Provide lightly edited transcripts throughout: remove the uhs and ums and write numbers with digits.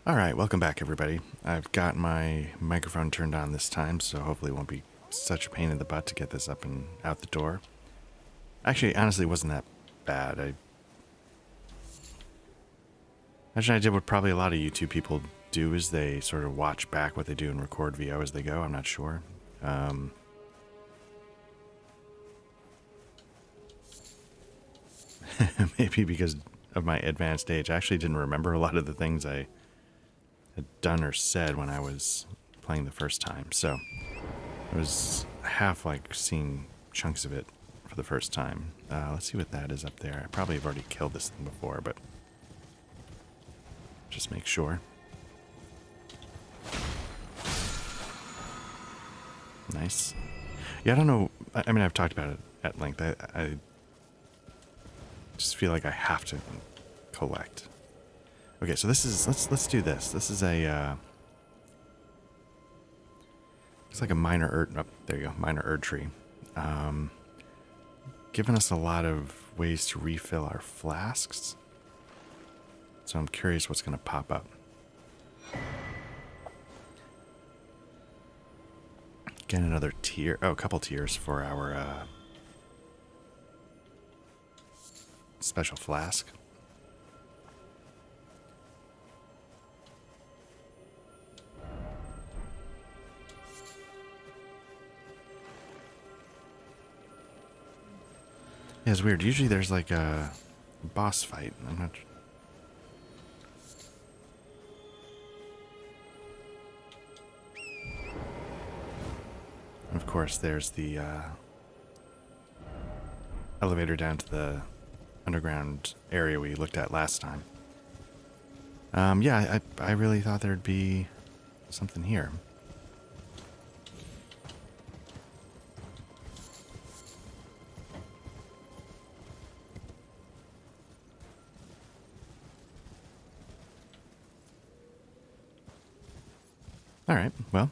Alright, welcome back everybody. I've got my microphone turned on this time, so hopefully it won't be such a pain in the butt to get this up and out the door. Actually, honestly, it wasn't that bad. I imagine I did what probably a lot of YouTube people do, is they sort of watch back what they do and record VO as they go. I'm not sure. Maybe because of my advanced age, I actually didn't remember a lot of the things I had done or said when I was playing the first time. So it was half like seeing chunks of it for the first time. Let's see what that is up there. I probably have already killed this thing before, but just make sure. Nice. Yeah, I don't know. I mean, I've talked about it at length. I just feel like I have to collect. Okay, so this is let's do this. This is a it's like a minor Erd. Oh, there you go, minor Erd tree. Giving us a lot of ways to refill our flasks. So I'm curious what's going to pop up. Get another tier. Oh, a couple tiers for our special flask. Yeah, it's weird. Usually there's like a boss fight. I'm not. Of course, there's the elevator down to the underground area we looked at last time. Yeah, I really thought there'd be something here. All right, well,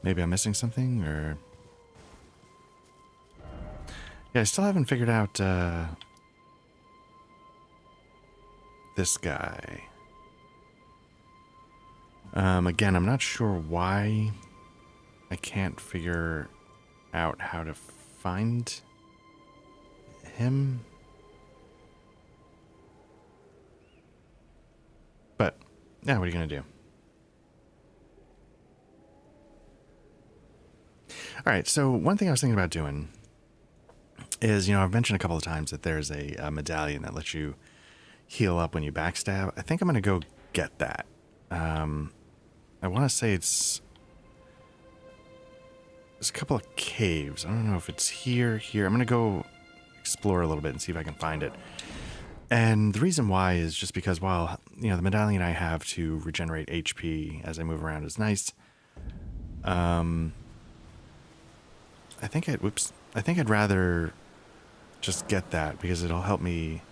maybe I'm missing something, or yeah, I still haven't figured out this guy. Again, I'm not sure why I can't figure out how to find him. But yeah, what are you gonna do? All right, so one thing I was thinking about doing is, you know, I've mentioned a couple of times that there's a medallion that lets you heal up when you backstab. I think I'm gonna go get that. I want to say there's a couple of caves. I don't know if it's here. I'm gonna go explore a little bit and see if I can find it. And the reason why is just because, while, you know, the medallion I have to regenerate HP as I move around is nice. I think I'd rather just get that because it'll help me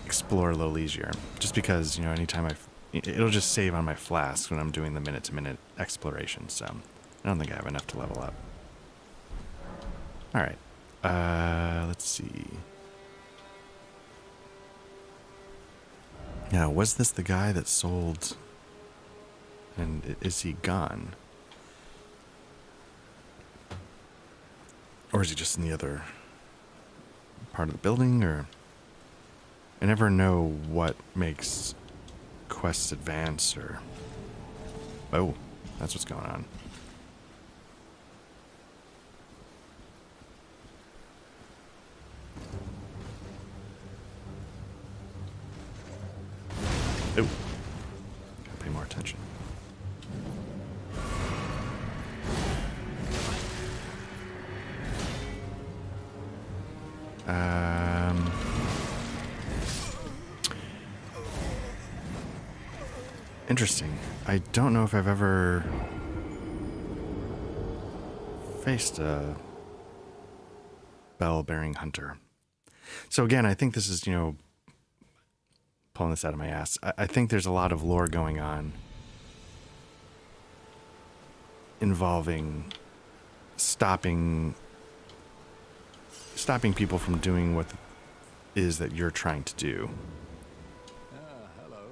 explore a little easier. Just because, you know, anytime it'll just save on my flasks when I'm doing the minute-to-minute exploration. So I don't think I have enough to level up. All right. Let's see. Now, was this the guy that sold? And is he gone? Or is he just in the other part of the building? Or I never know what makes quests advance, or... Oh, that's what's going on. Oh, gotta pay more attention. Interesting. I don't know if I've ever faced a bell-bearing hunter. So again, I think this is, you know, pulling this out of my ass. I think there's a lot of lore going on involving stopping people from doing what is that you're trying to do. Ah, hello.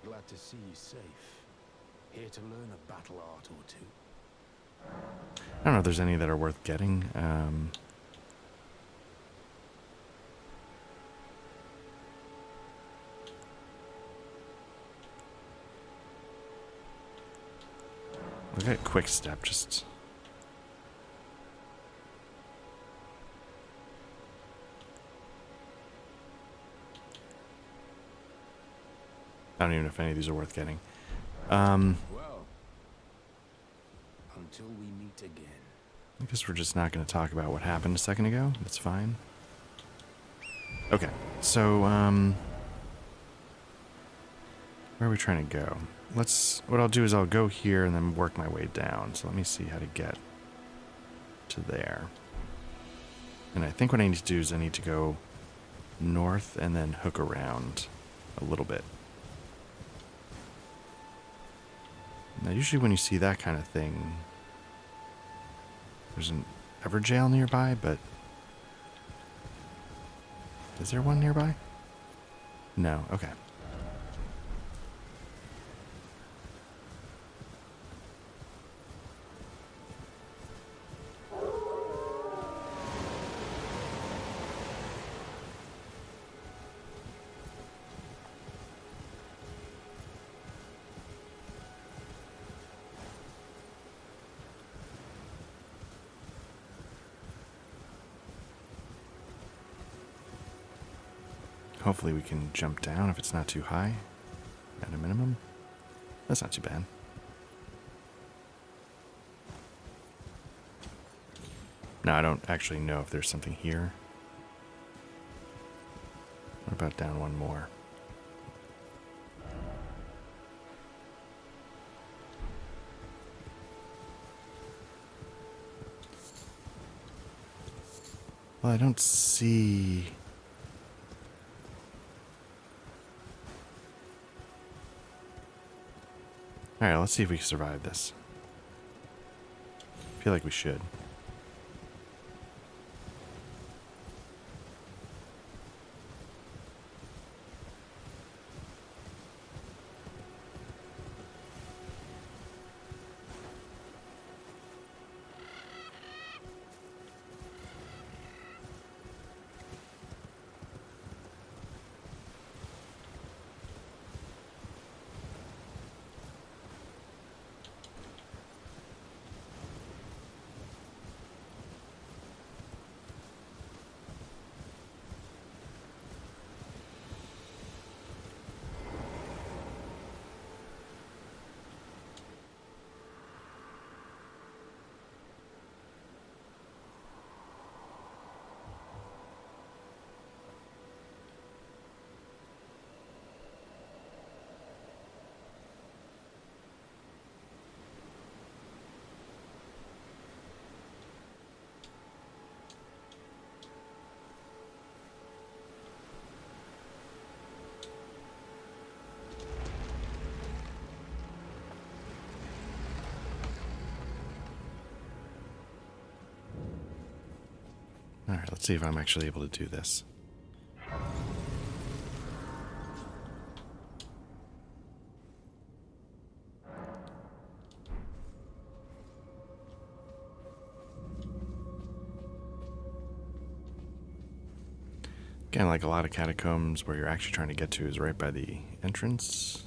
Glad to see you safe. Here to learn a battle art or two. I don't know if there's any that are worth getting. Look at quick step, just... I don't even know if any of these are worth getting. Well, until we meet again. I guess we're just not going to talk about what happened a second ago. That's fine. Okay, so, where are we trying to go? What I'll do is I'll go here and then work my way down. So let me see how to get to there. And I think what I need to do is I need to go north and then hook around a little bit. Now, usually when you see that kind of thing, there's an Everjail nearby, but is there one nearby? No, okay. Hopefully we can jump down if it's not too high, at a minimum. That's not too bad. No, I don't actually know if there's something here. What about down one more? Well, I don't see... Alright, let's see if we can survive this. I feel like we should. Alright, let's see if I'm actually able to do this. Again, like a lot of catacombs, where you're actually trying to get to is right by the entrance.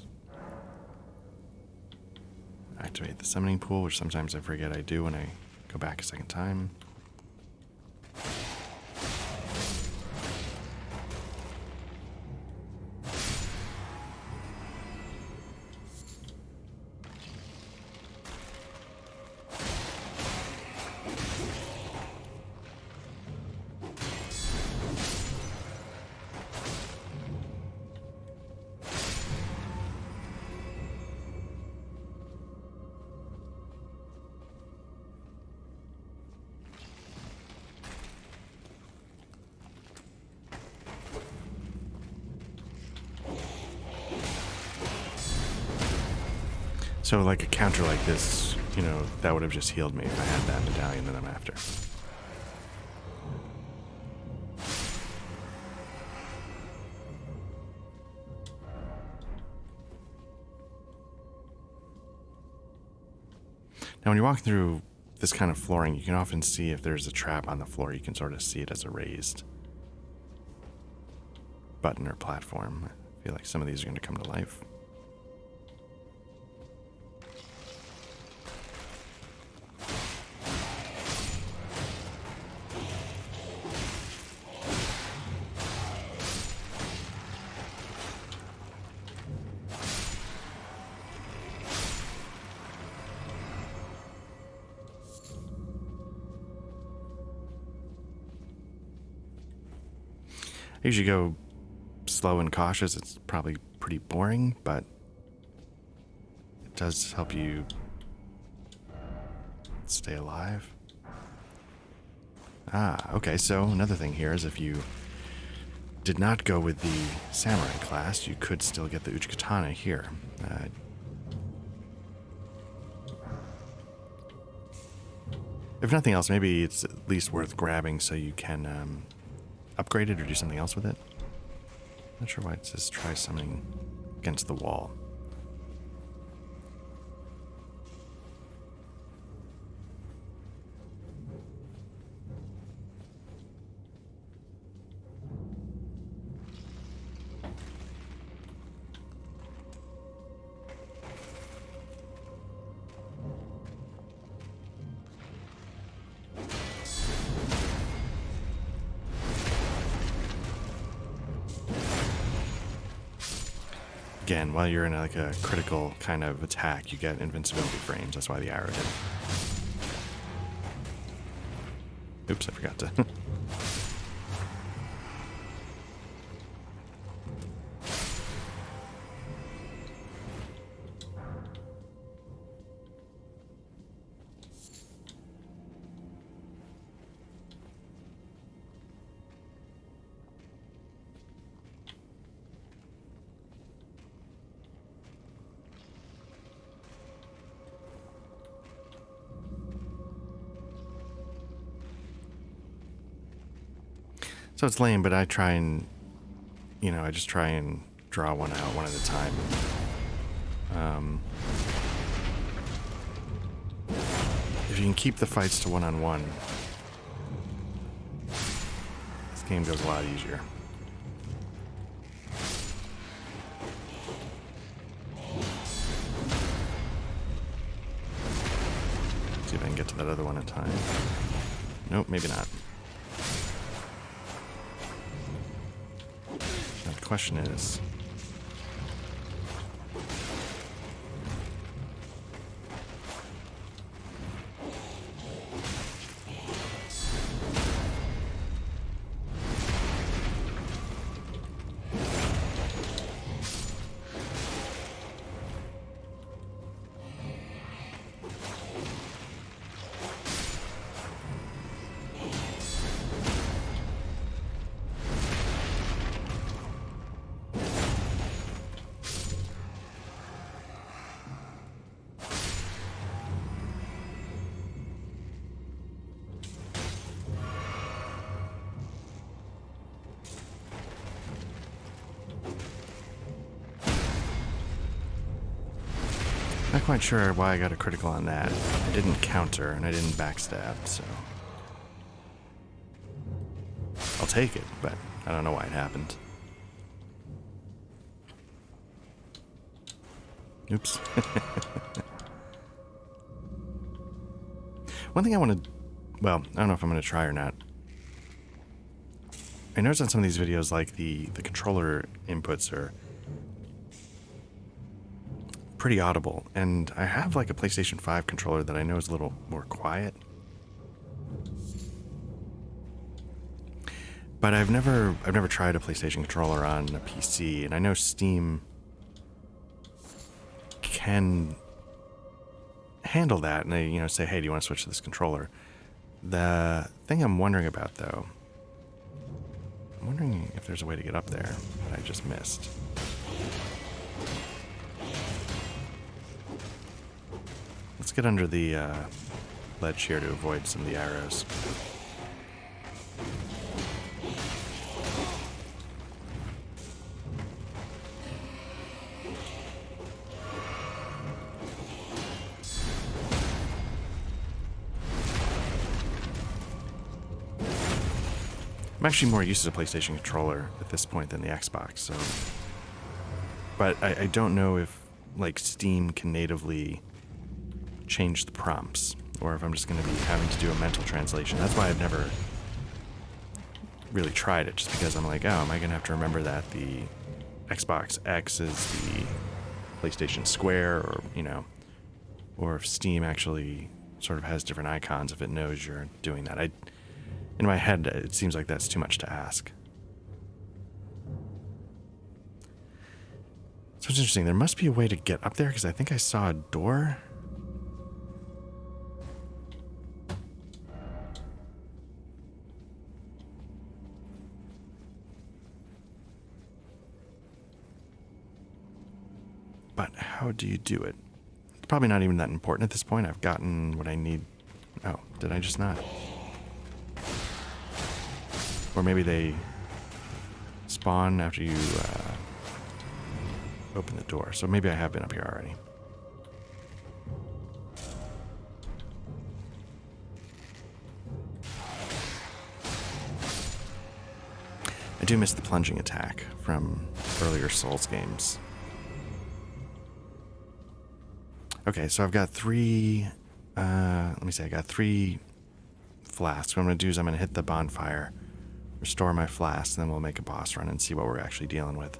Activate the summoning pool, which sometimes I forget I do when I go back a second time. So like a counter like this, you know, that would have just healed me if I had that medallion that I'm after. Now, when you walk through this kind of flooring, you can often see if there's a trap on the floor. You can sort of see it as a raised button or platform. I feel like some of these are going to come to life. I usually go slow and cautious. It's probably pretty boring, but it does help you stay alive. Ah, okay, so another thing here is if you did not go with the samurai class, you could still get the Uchikatana here. If nothing else, maybe it's at least worth grabbing so you can upgrade it or do something else with it. Not sure why it says try summoning against the wall. Again, while you're in like a critical kind of attack, you get invincibility frames. That's why the arrow hit. Oops, I forgot to. So it's lame, but I try and, I just try and draw one out one at a time. If you can keep the fights to one-on-one, this game goes a lot easier. See if I can get to that other one in time. Nope, maybe not. Now the question is, not quite sure why I got a critical on that. I didn't counter and I didn't backstab, so I'll take it, but I don't know why it happened. Oops. One thing I want to, well, I don't know if I'm going to try or not. I noticed on some of these videos, like the controller inputs are pretty audible, and I have like a PlayStation 5 controller that I know is a little more quiet. But I've never tried a PlayStation controller on a PC, and I know Steam can handle that, and they, say, hey, do you want to switch to this controller? The thing I'm wondering about, though, I'm wondering if there's a way to get up there that I just missed. Let's get under the ledge here to avoid some of the arrows. I'm actually more used to the PlayStation controller at this point than the Xbox, so... But I don't know if, like, Steam can natively change the prompts, or if I'm just going to be having to do a mental translation. That's why I've never really tried it, just because I'm like, oh, am I going to have to remember that the Xbox X is the PlayStation Square, or, you know, or if Steam actually sort of has different icons if it knows you're doing that. In my head, it seems like that's too much to ask. So it's interesting. There must be a way to get up there, because I think I saw a door. But how do you do it? It's probably not even that important at this point. I've gotten what I need. Oh, did I just not? Or maybe they spawn after you open the door. So maybe I have been up here already. I do miss the plunging attack from earlier Souls games. Okay, so I've got three... let me see, I got 3 flasks. What I'm going to do is I'm going to hit the bonfire, restore my flask, and then we'll make a boss run and see what we're actually dealing with.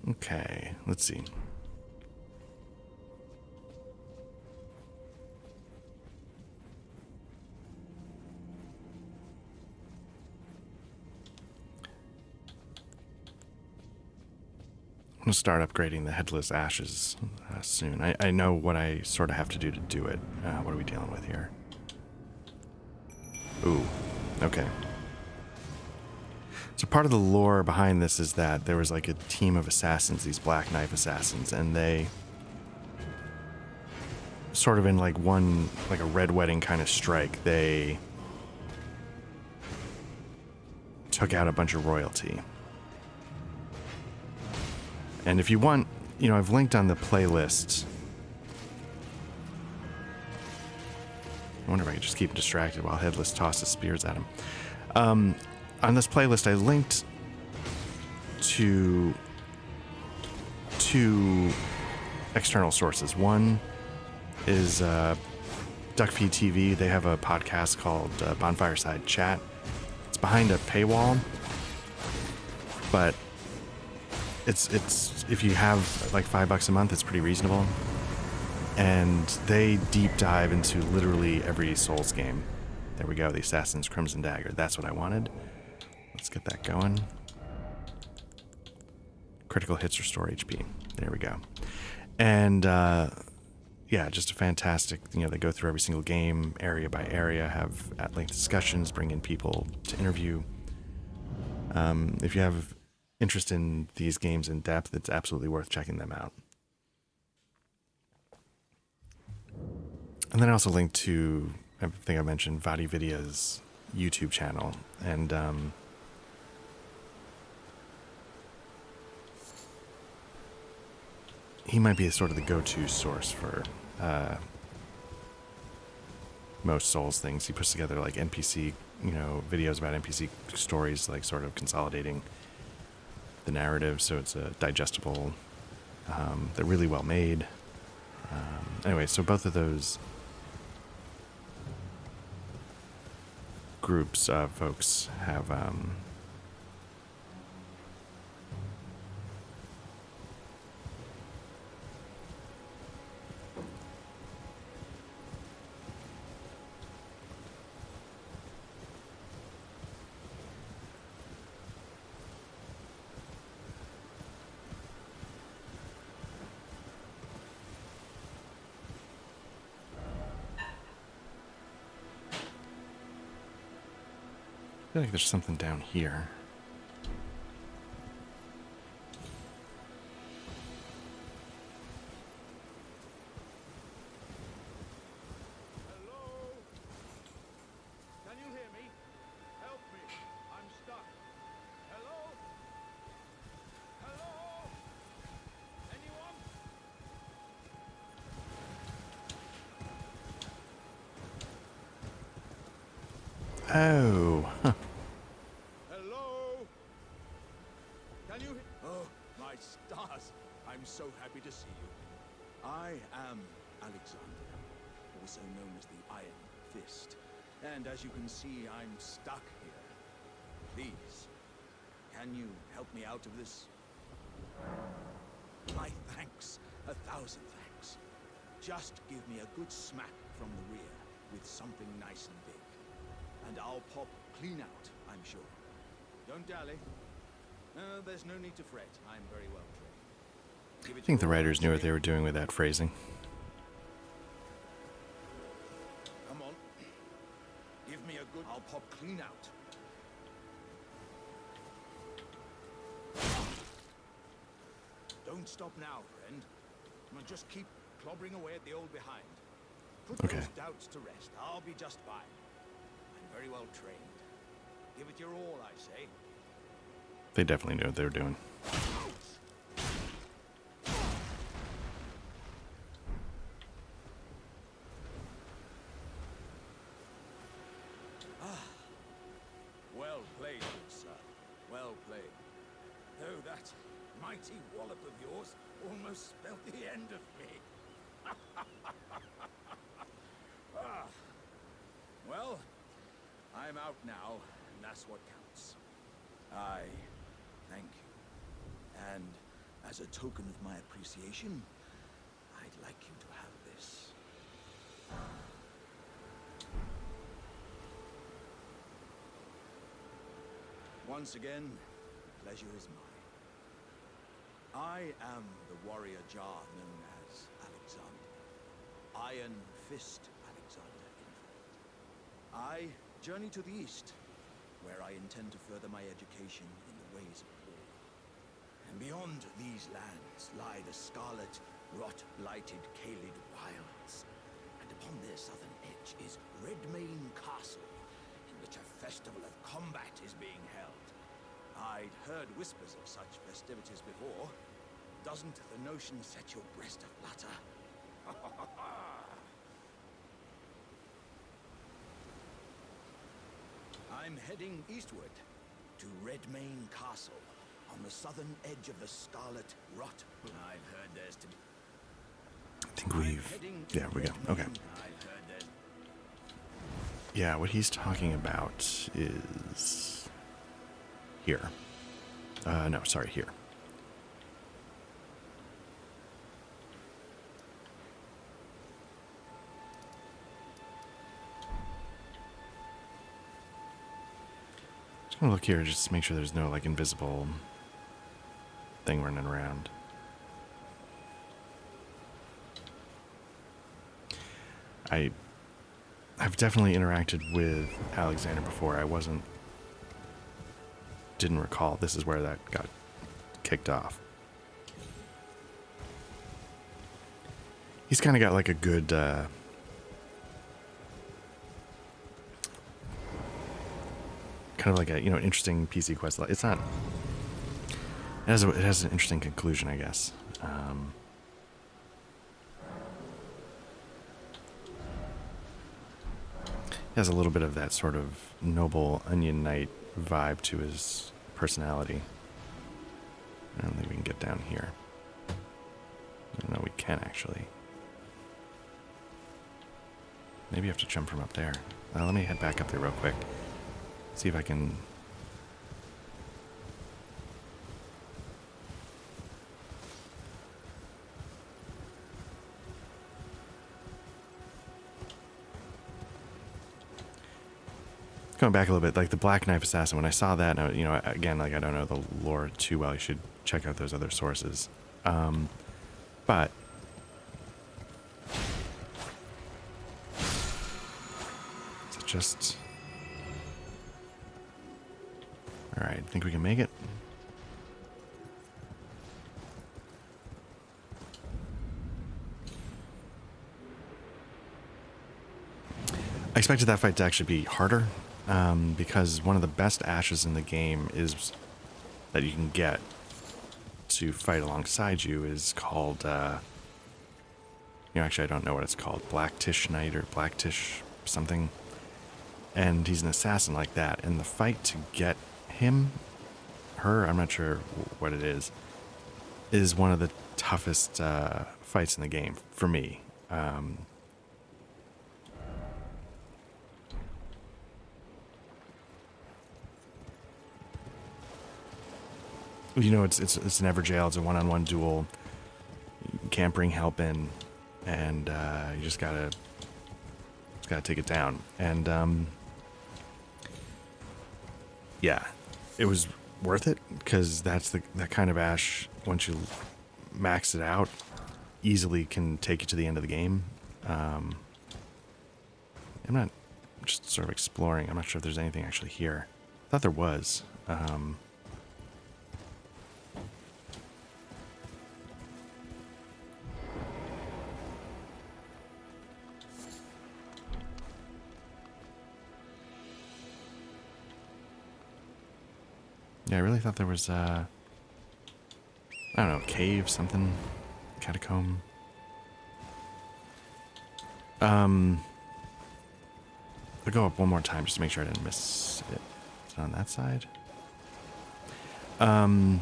Okay, let's see. I'm going to start upgrading the Headless Ashes soon. I know what I sort of have to do it. What are we dealing with here? Ooh, okay. So part of the lore behind this is that there was like a team of assassins, these Black Knife assassins, and they sort of in like one, like a Red Wedding kind of strike, they took out a bunch of royalty. And if you want, you know, I've linked on the playlist. I wonder if I could just keep distracted while Headless tosses spears at him. On this playlist, I linked to 2 external sources. One is Duckfeed TV. They have a podcast called Bonfireside Chat. It's behind a paywall, but it's if you have like $5 a month, it's pretty reasonable. And they deep dive into literally every Souls game. There we go, the Assassin's Crimson Dagger. That's what I wanted. Let's get that going. Critical hits restore HP. There we go. And yeah, just a fantastic, you know, they go through every single game, area by area, have at-length discussions, bring in people to interview. If you have interest in these games in depth, it's absolutely worth checking them out. And then I also linked to, I think I mentioned, Vadi Vidya's YouTube channel. And he might be sort of the go-to source for most Souls things. He puts together like NPC, you know, videos about NPC stories, like sort of consolidating the narrative so it's a digestible. They're really well made. Anyway, so both of those groups of folks have I feel like there's something down here. Oh, huh. Hello? Can you... Oh, my stars. I'm so happy to see you. I am Alexander, also known as the Iron Fist. And as you can see, I'm stuck here. Please, can you help me out of this? My thanks. 1,000 thanks. Just give me a good smack from the rear with something nice and big. And I'll pop clean out, I'm sure. Don't dally. No, there's no need to fret. I'm very well trained. I think the writers knew what they were doing with that phrasing. Come on. Give me a good... I'll pop clean out. Don't stop now, friend. Just keep clobbering away at the old behind. Put those doubts to rest. I'll be just fine. I'm very well trained. Give it your all, I say. They definitely knew what they were doing. Well played, good sir. Well played. Though that mighty wallop of yours almost spelled the end of me. Well, I'm out now, and that's what counts. I thank you. And as a token of my appreciation, I'd like you to have this. Once again, the pleasure is mine. I am the warrior Jar known as Alexander. Iron Fist Alexander, in fact. I journey to the east, where I intend to further my education in the ways of war. And beyond these lands lie the scarlet, rot-blighted Caelid wilds. And upon their southern edge is Redmane Castle, in which a festival of combat is being held. I'd heard whispers of such festivities before. Doesn't the notion set your breast aflutter? I'm heading eastward to Redmane Castle, on the southern edge of the Scarlet Rot. I've heard there's to be... I think we've... Yeah, we go. Okay. Yeah, what he's talking about is... here. No, sorry, here. Just gonna look here just to make sure there's no, like, invisible thing running around. I've definitely interacted with Alexander before. Didn't recall this is where that got kicked off. He's kind of got like a good kind of like a, you know, interesting PC quest. It's not, it has an interesting conclusion, I guess. He has a little bit of that sort of noble onion knight vibe to his personality. I don't think we can get down here. No, we can actually. Maybe you have to jump from up there. Let me head back up there real quick. See if I can... Going back a little bit, like the Black Knife Assassin, when I saw that, you know, again, like I don't know the lore too well, you should check out those other sources. But is it just... Alright, think we can make it? I expected that fight to actually be harder. Because one of the best ashes in the game is that you can get to fight alongside you is called, you know, actually I don't know what it's called, Black Tish Knight or Black Tish something. and he's an assassin like that. And the fight to get him, her, I'm not sure what it is one of the toughest fights in the game for me. You know, it's an Everjail. It's a one-on-one duel. You can't bring help in, and you just gotta take it down. And yeah, it was worth it because that's that kind of Ash. Once you max it out, easily can take you to the end of the game. I'm not just sort of exploring. I'm not sure if there's anything actually here. I thought there was. Yeah, I really thought there was, I don't know, cave, something, catacomb. I'll go up one more time just to make sure I didn't miss it. It's on that side. And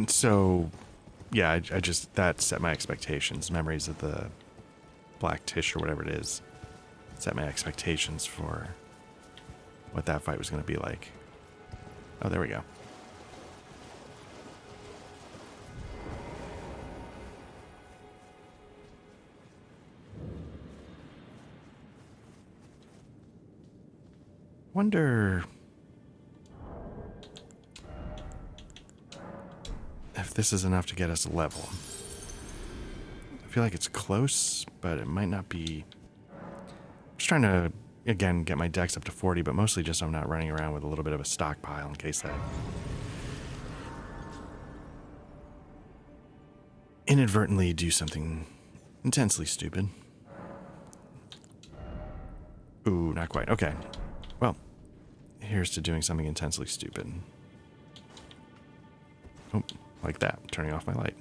so, yeah, I just, that set my expectations. Memories of the Black Tish or whatever it is set my expectations for what that fight was going to be like. Oh, there we go. Wonder if this is enough to get us a level. I feel like it's close, but it might not be. I'm just trying to, again, get my dex up to 40, but mostly just so I'm not running around with a little bit of a stockpile in case I inadvertently do something intensely stupid. Ooh, not quite. Okay. Well, here's to doing something intensely stupid. Oh, like that. Turning off my light.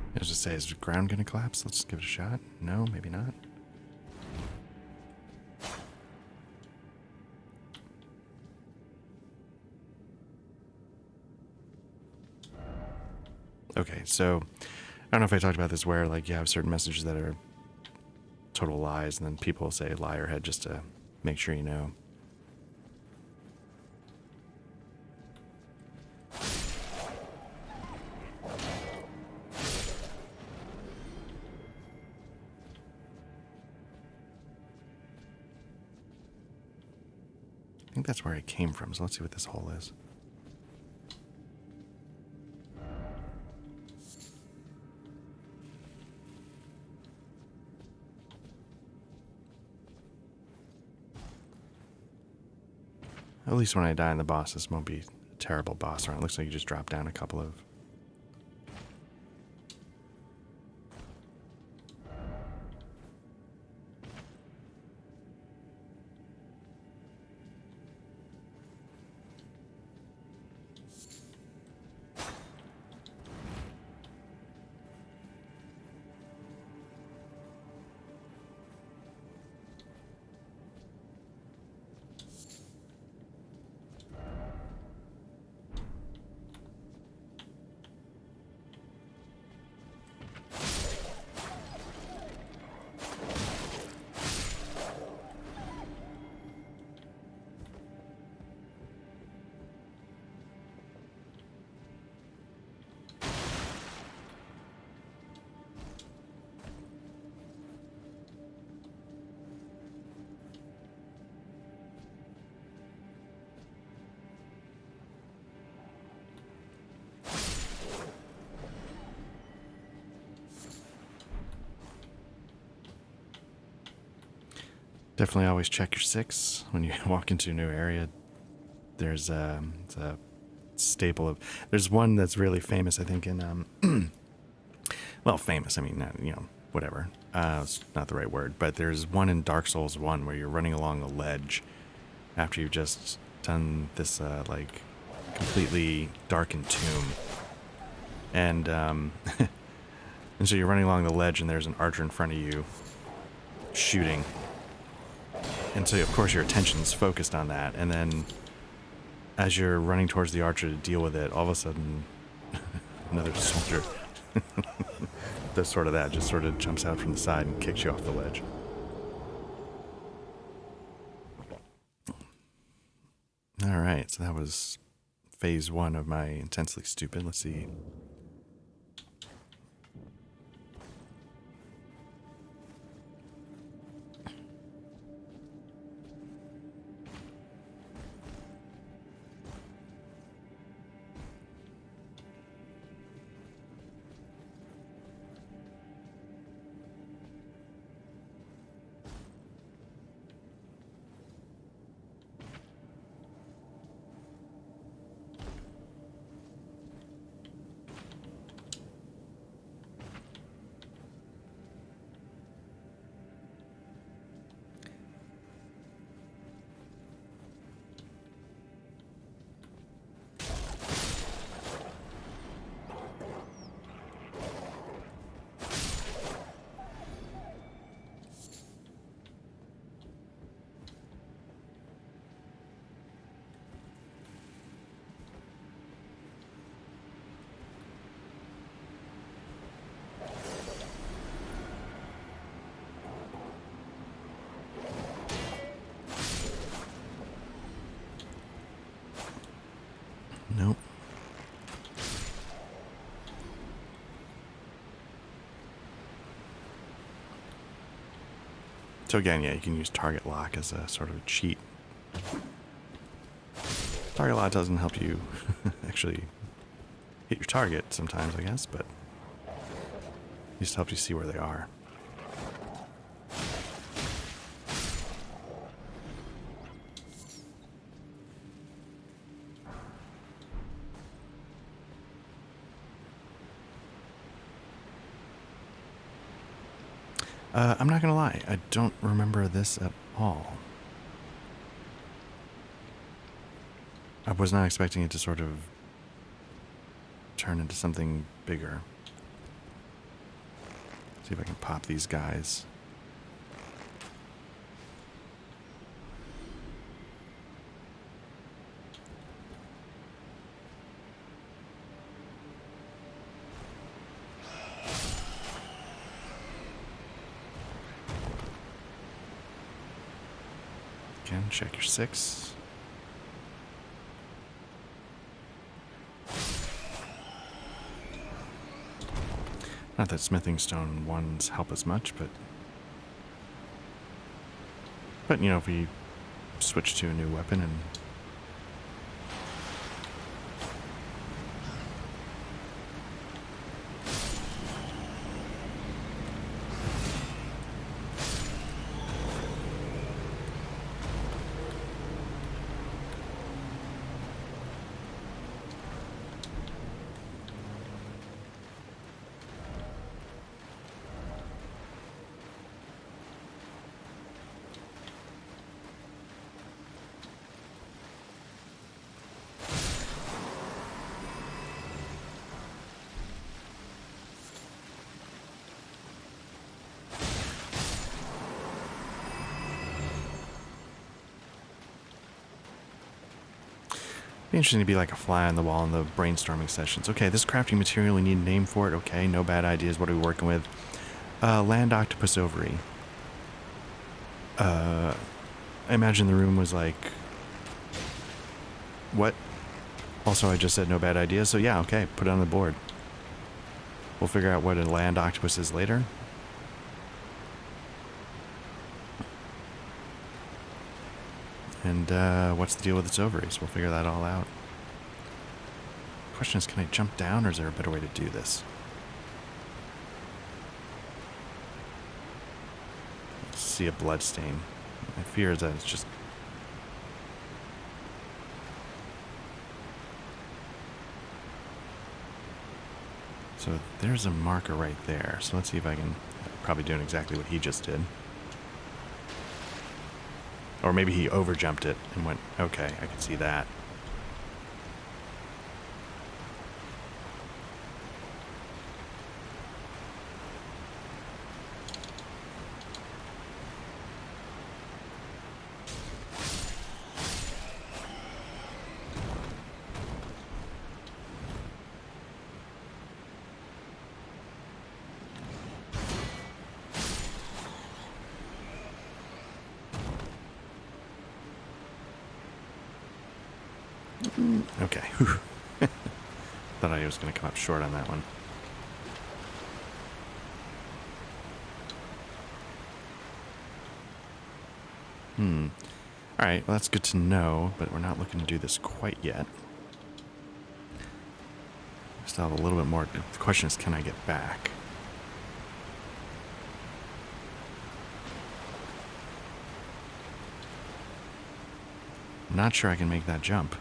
I was just say, is the ground going to collapse? Let's give it a shot. No, maybe not. Okay, so I don't know if I talked about this where like you have certain messages that are total lies, and then people will say liarhead just to make sure you know. I think that's where I came from, so let's see what this hole is. At least when I die in the boss, this won't be a terrible boss run. It looks like you just drop down a couple of... Definitely always check your 6 when you walk into a new area. There's it's a staple of. There's one that's really famous, I think, in well, famous. I mean, not, whatever. It's not the right word, but there's one in Dark Souls 1 where you're running along a ledge after you've just done this like completely darkened tomb, and and so you're running along the ledge, and there's an archer in front of you shooting, and so of course your attention's focused on that, and then as you're running towards the archer to deal with it, all of a sudden another soldier does sort of that, just sort of jumps out from the side and kicks you off the ledge. All right, so that was phase 1 of my intensely stupid. Let's see. Nope. So again, yeah, you can use target lock as a sort of cheat. Target lock doesn't help you actually hit your target sometimes, I guess, but it just helps you see where they are. I'm not gonna lie, I don't remember this at all. I was not expecting it to sort of turn into something bigger. See if I can pop these guys. Again, check your 6. Not that smithing stone ones help as much, but if we switch to a new weapon and be interesting to be like a fly on the wall in the brainstorming sessions. Okay, this crafting material, we need a name for it. Okay, no bad ideas. What are we working with? Land octopus ovary. I imagine the room was like, what? Also, I just said no bad ideas, so yeah, okay, put it on the board. We'll figure out what a land octopus is later. And what's the deal with its ovaries? We'll figure that all out. Question is, can I jump down, or is there a better way to do this? See a blood stain. My fear is that it's just... So there's a marker right there. So let's see if I can... Probably doing exactly what he just did. Or maybe he overjumped it and went... Okay, I can see that. Okay. Thought I was going to come up short on that one. Alright, well that's good to know, but we're not looking to do this quite yet. Still have a little bit more. The question is, can I get back? I'm not sure I can make that jump.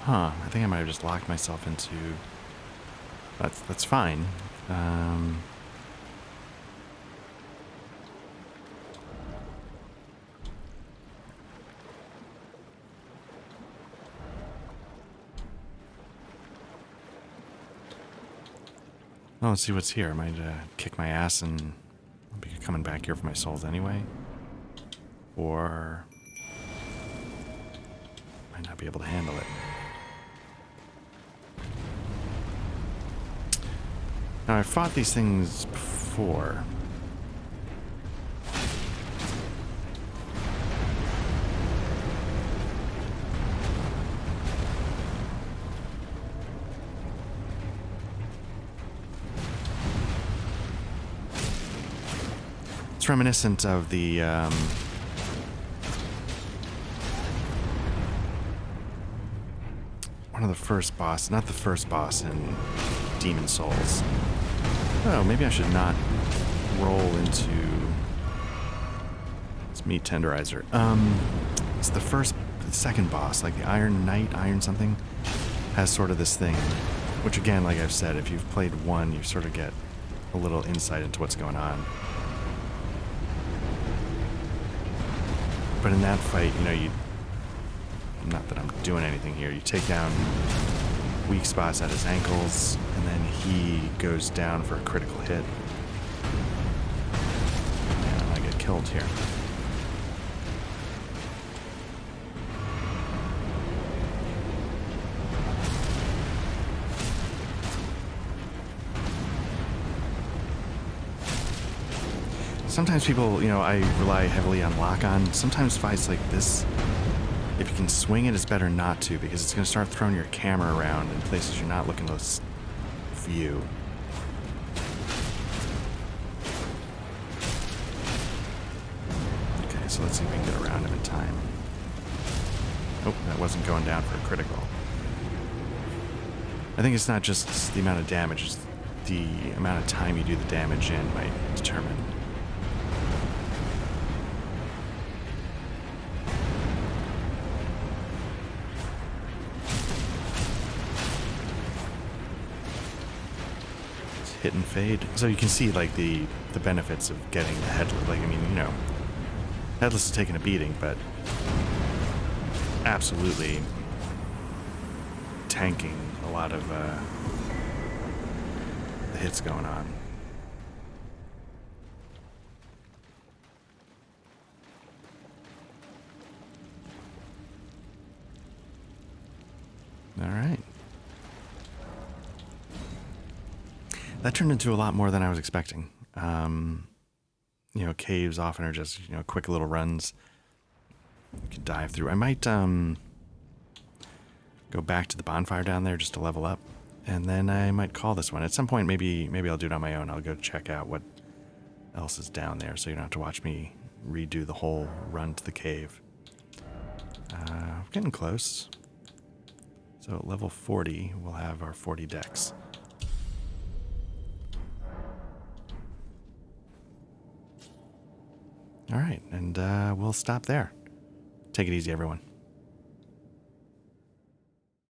Huh, I think I might have just locked myself into... That's fine. Well, let's see what's here. I might kick my ass and I'll be coming back here for my souls anyway. Or... might not be able to handle it. Now, I've fought these things before. It's reminiscent of the, one of the first boss, not the first boss in Demon Souls. Oh, maybe I should not roll into this meat tenderizer. It's the second boss, like the Iron Knight, Iron something, has sort of this thing, which again, like I've said, if you've played one, you sort of get a little insight into what's going on. But in that fight, you know, not that I'm doing anything here, you take down weak spots at his ankles, and then he goes down for a critical hit. And I get killed here. Sometimes people, you know, I rely heavily on lock-on. Sometimes fights like this, if you can swing it, it's better not to, because it's going to start throwing your camera around in places you're not looking to view. Okay, so let's see if we can get around him in time. Oh, that wasn't going down for a critical. I think it's not just the amount of damage, it's the amount of time you do the damage in might determine. Hit and fade. So you can see like the benefits of getting the headless. Like, I mean, you know, headless is taking a beating, but absolutely tanking a lot of the hits going on. All right. That turned into a lot more than I was expecting. You know, caves often are just, you know, quick little runs you can dive through. I might go back to the bonfire down there just to level up, and then I might call this one. At some point, maybe I'll do it on my own. I'll go check out what else is down there, so you don't have to watch me redo the whole run to the cave. Getting close. So at level 40, we'll have our 40 decks. All right, and we'll stop there. Take it easy, everyone.